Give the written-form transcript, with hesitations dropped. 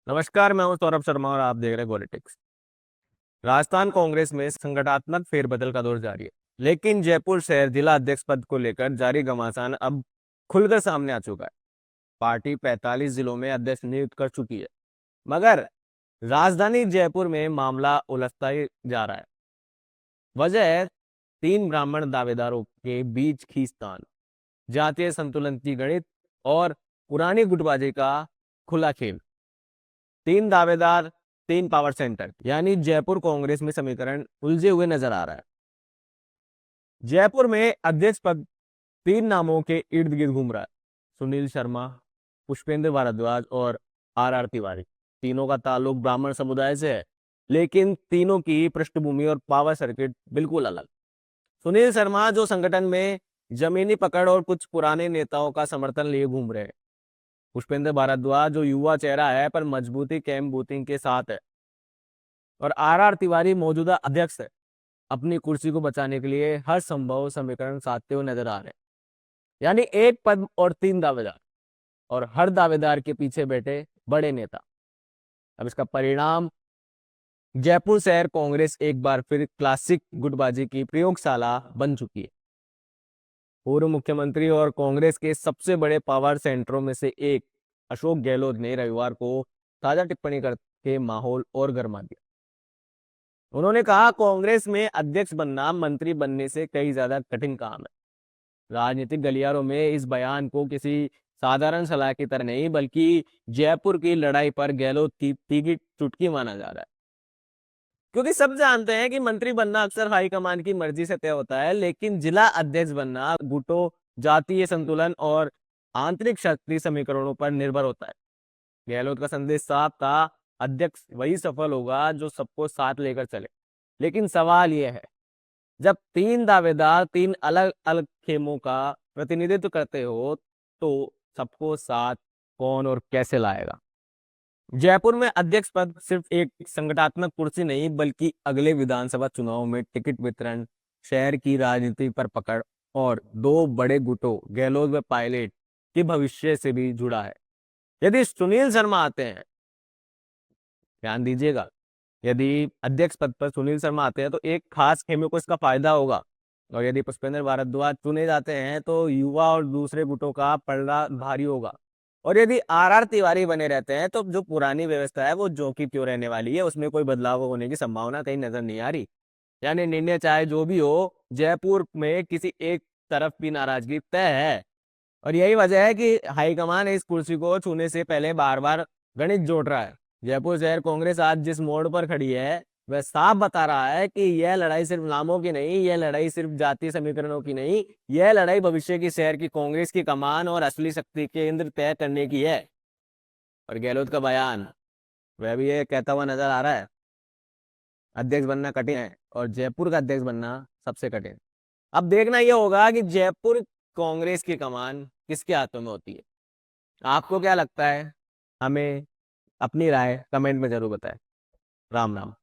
नमस्कार, मैं हूं सौरभ शर्मा और आप देख रहे हैं पॉलिटिक्स। राजस्थान कांग्रेस में संगठनात्मक फेरबदल का दौर जारी है, लेकिन जयपुर शहर जिला अध्यक्ष पद को लेकर जारी घमासान अब खुलकर सामने आ चुका है। पार्टी 45 जिलों में अध्यक्ष नियुक्त कर चुकी है, मगर राजधानी जयपुर में मामला उलझता ही जा रहा है। वजह तीन ब्राह्मण दावेदारों के बीच खींचतान, जातीय संतुलन की गणित और पुरानी गुटबाजी का खुला खेल। तीन दावेदार, तीन पावर सेंटर, यानी जयपुर कांग्रेस में समीकरण उलझे हुए नजर आ रहा है। जयपुर में अध्यक्ष पद तीन नामों के इर्द गिर्द घूम रहा है: सुनील शर्मा, पुष्पेंद्र भारद्वाज और आर तिवारी। तीनों का ताल्लुक ब्राह्मण समुदाय से है, लेकिन तीनों की पृष्ठभूमि और पावर सर्किट बिल्कुल अलग। सुनील शर्मा जो संगठन में जमीनी पकड़ और कुछ पुराने नेताओं का समर्थन लिए घूम रहे हैं। पुष्पेंद्र भारद्वाज जो युवा चेहरा है पर मजबूती कैंप बूथिंग के साथ है। और आर तिवारी मौजूदा अध्यक्ष है, अपनी कुर्सी को बचाने के लिए हर संभव समीकरण साधते हुए नजर आ रहे हैं। यानी एक पद और तीन दावेदार, और हर दावेदार के पीछे बैठे बड़े नेता। अब इसका परिणाम, जयपुर शहर कांग्रेस एक बार फिर क्लासिक गुटबाजी की प्रयोगशाला बन चुकी है। पूर्व मुख्यमंत्री और कांग्रेस के सबसे बड़े पावर सेंटरों में से एक अशोक गहलोत ने रविवार को ताजा टिप्पणी करके माहौल और गर्मा दिया। उन्होंने कहा, कांग्रेस में अध्यक्ष बनना मंत्री बनने से कई ज्यादा कठिन काम है। राजनीतिक गलियारों में इस बयान को किसी साधारण सलाह की तरह नहीं, बल्कि जयपुर की लड़ाई पर गहलोत की तीखी चुटकी माना जा रहा है। क्योंकि सब जानते हैं कि मंत्री बनना अक्सर हाईकमान की मर्जी से तय होता है, लेकिन जिला अध्यक्ष बनना गुटों, जातीय संतुलन और आंतरिक शक्ति समीकरणों पर निर्भर होता है। गहलोत का संदेश साफ था: अध्यक्ष वही सफल होगा जो सबको साथ लेकर चले। लेकिन सवाल यह है, जब तीन दावेदार तीन अलग अलग खेमों का प्रतिनिधित्व करते हो, तो सबको साथ कौन और कैसे लाएगा? जयपुर में अध्यक्ष पद सिर्फ एक संगठनात्मक कुर्सी नहीं, बल्कि अगले विधानसभा चुनाव में टिकट वितरण, शहर की राजनीति पर पकड़ और दो बड़े गुटों गहलोत व पायलट के भविष्य से भी जुड़ा है। यदि सुनील शर्मा आते हैं, ध्यान दीजिएगा, यदि अध्यक्ष पद पर सुनील शर्मा आते हैं तो एक खास खेमे को इसका फायदा होगा। और यदि पुष्पेंद्र भारद्वाज चुने जाते हैं तो युवा और दूसरे गुटों का पलड़ा भारी होगा। और यदि आर तिवारी बने रहते हैं तो जो पुरानी व्यवस्था है वो जो की त्यों रहने वाली है, उसमें कोई बदलाव होने की संभावना कहीं नजर नहीं आ रही। यानी निर्णय चाहे जो भी हो, जयपुर में किसी एक तरफ भी नाराजगी तय है। और यही वजह है कि हाईकमान इस कुर्सी को छूने से पहले बार बार गणित जोड़ रहा है। जयपुर शहर कांग्रेस आज जिस मोड़ पर खड़ी है, वह साफ बता रहा है कि यह लड़ाई सिर्फ नामों की नहीं, यह लड़ाई सिर्फ जातीय समीकरणों की नहीं, यह लड़ाई भविष्य की शहर की कांग्रेस की कमान और असली शक्ति केंद्र तय करने की है। और गहलोत का बयान, वह भी ये कहता हुआ नजर आ रहा है, अध्यक्ष बनना कठिन है और जयपुर का अध्यक्ष बनना सबसे कठिन। अब देखना यह होगा कि जयपुर कांग्रेस की कमान किसके हाथों में होती है। आपको क्या लगता है? हमें अपनी राय कमेंट में जरूर बताएं। राम राम।